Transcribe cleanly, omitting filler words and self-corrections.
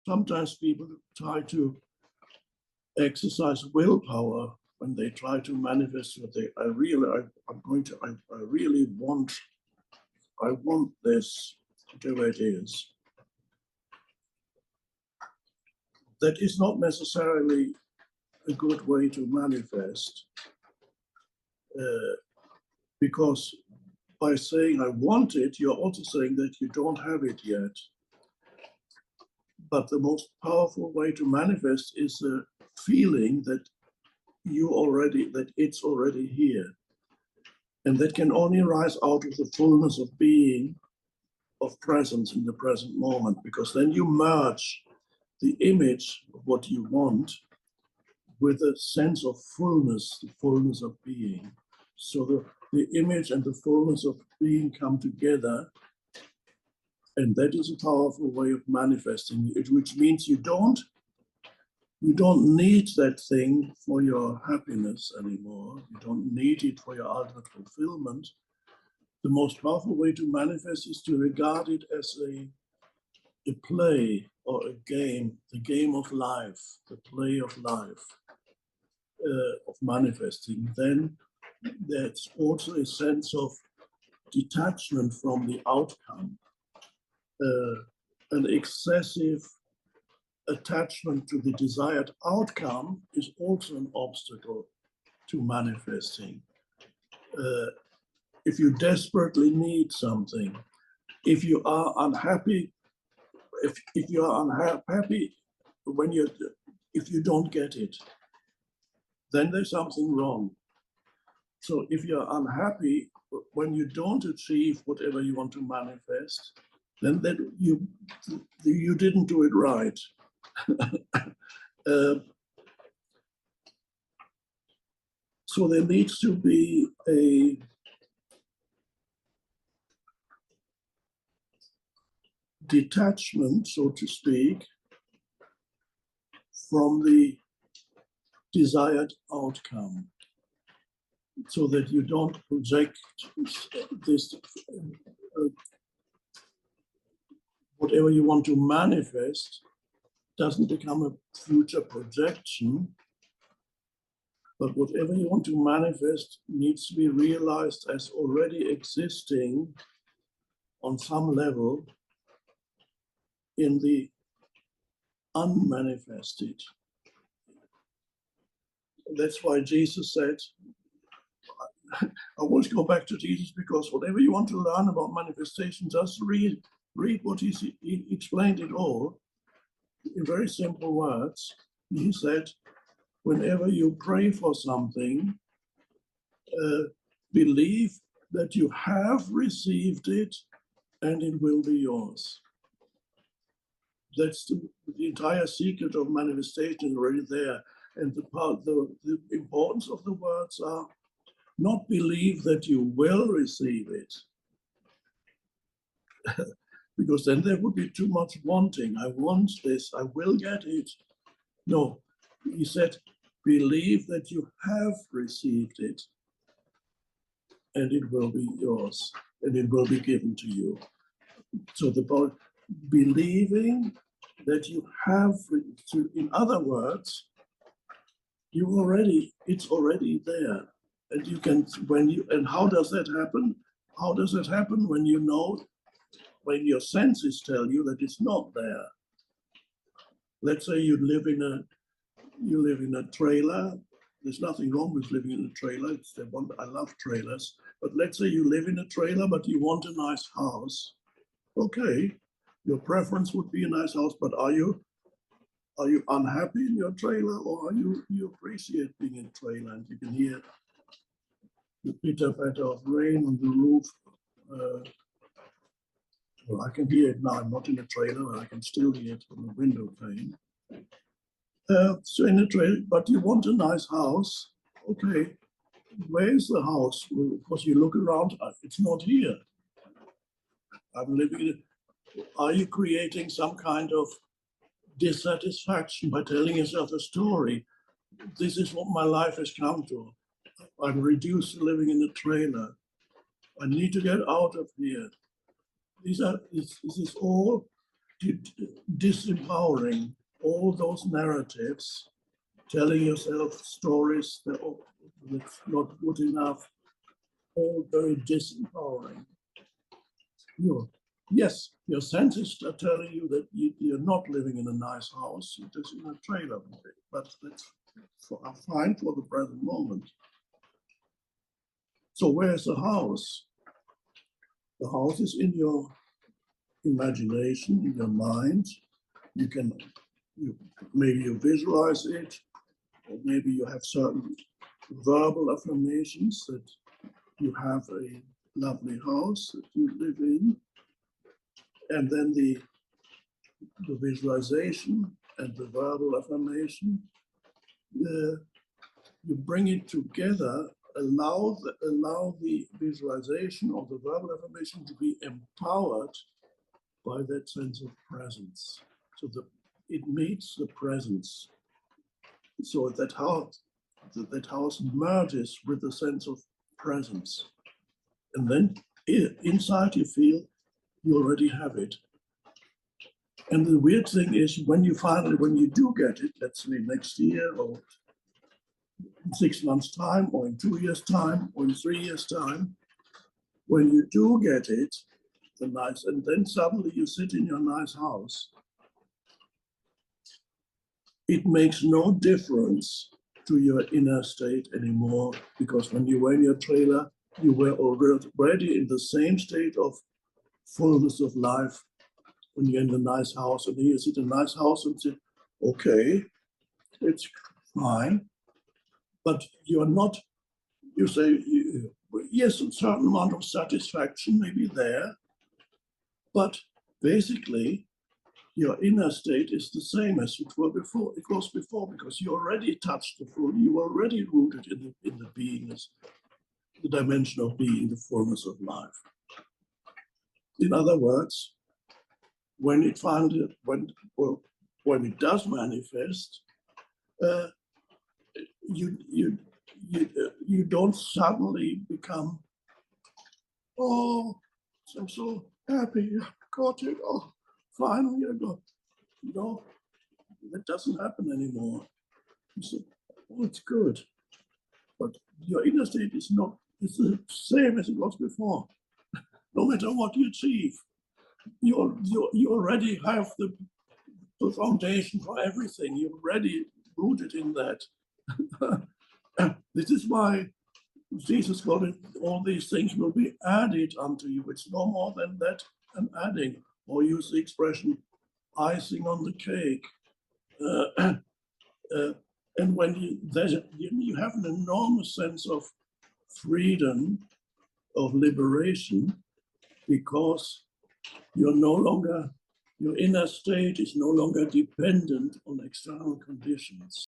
sometimes people try to exercise willpower when they try to manifest what I want this, whatever it is. That is not necessarily a good way to manifest, because by saying I want it, you're also saying that you don't have it yet. But the most powerful way to manifest is the feeling that it's already here. And that can only arise out of the fullness of being, of presence in the present moment, because then you merge the image of what you want with a sense of fullness, the fullness of being. So the image and the fullness of being come together, and that is a powerful way of manifesting it, which means you don't need that thing for your happiness anymore. You don't need it for your ultimate fulfillment. The most powerful way to manifest is to regard it as a play or a game, the game of life, the play of life, of manifesting. Then there's also a sense of detachment from the outcome. An excessive attachment to the desired outcome is also an obstacle to manifesting. If you desperately need something, if you are unhappy, if you are unhappy if you don't get it, then there's something wrong. So if you're unhappy when you don't achieve whatever you want to manifest, then that you didn't do it right. So there needs to be a detachment, so to speak, from the desired outcome, so that you don't project this, whatever you want to manifest doesn't become a future projection, but whatever you want to manifest needs to be realized as already existing on some level in the unmanifested. That's why Jesus said, I always go back to Jesus, because whatever you want to learn about manifestation, just read what he explained it all in very simple words. He said, whenever you pray for something, believe that you have received it and it will be yours. That's the entire secret of manifestation already there. And the importance of the words are not believe that you will receive it, because then there would be too much wanting. I want this, I will get it. No, he said, believe that you have received it and it will be yours and it will be given to you. So the point, believing that you have, in other words, it's already there. And you can, and how does that happen? How does it happen when you know, when your senses tell you that it's not there? Let's say you live in a trailer. There's nothing wrong with living in a trailer. I love trailers. But let's say you live in a trailer, but you want a nice house. Okay, your preference would be a nice house, but are you unhappy in your trailer, or you appreciate being in a trailer and you can hear the pitter-patter of rain on the roof? Well, I can hear it now. I'm not in a trailer, but I can still hear it from the window pane. So in a trailer, but you want a nice house. Okay, where's the house? Well, of course, you look around, it's not here. I'm living in it. Are you creating some kind of dissatisfaction by telling yourself a story? This is what my life has come to. I'm reduced to living in a trailer. I need to get out of here. This is all disempowering all those narratives, telling yourself stories that that's not good enough, all very disempowering. Yes, your senses are telling you that you're not living in a nice house, you're just in a trailer, but that's fine for the present moment. So where's the house? The house is in your imagination, in your mind. Maybe you visualize it, or maybe you have certain verbal affirmations that you have a lovely house that you live in. And then the visualization and the verbal affirmation, you bring it together, allow the visualization or the verbal affirmation to be empowered by that sense of presence. So it meets the presence. So that house merges with the sense of presence. And then inside you feel you already have it. And the weird thing is when you do get it, let's say next year or in 6 months' time or in 2 years' time or in 3 years' time, when you do get it, and then suddenly you sit in your nice house, it makes no difference to your inner state anymore, because when you were in your trailer, you were already in the same state of fullness of life when you're in a nice house. And then you sit in a nice house and say, okay, it's fine. But you're not, you say, yes, a certain amount of satisfaction may be there, but basically, your inner state is the same as it was before, because you already touched the full, you already rooted in the beingness, the dimension of being, the fullness of life. In other words, when it does manifest, you don't suddenly become, oh, I'm so happy, I got it, oh, finally I got it. No, that doesn't happen anymore. You say, oh, it's good. But your inner state is not, it's the same as it was before. No matter what you achieve, you already have the foundation for everything. You're already rooted in that. This is why Jesus called it, all these things will be added unto you. It's no more than that, an adding, or use the expression icing on the cake. And when you have an enormous sense of freedom, of liberation, because you're no longer, your inner state is no longer dependent on external conditions.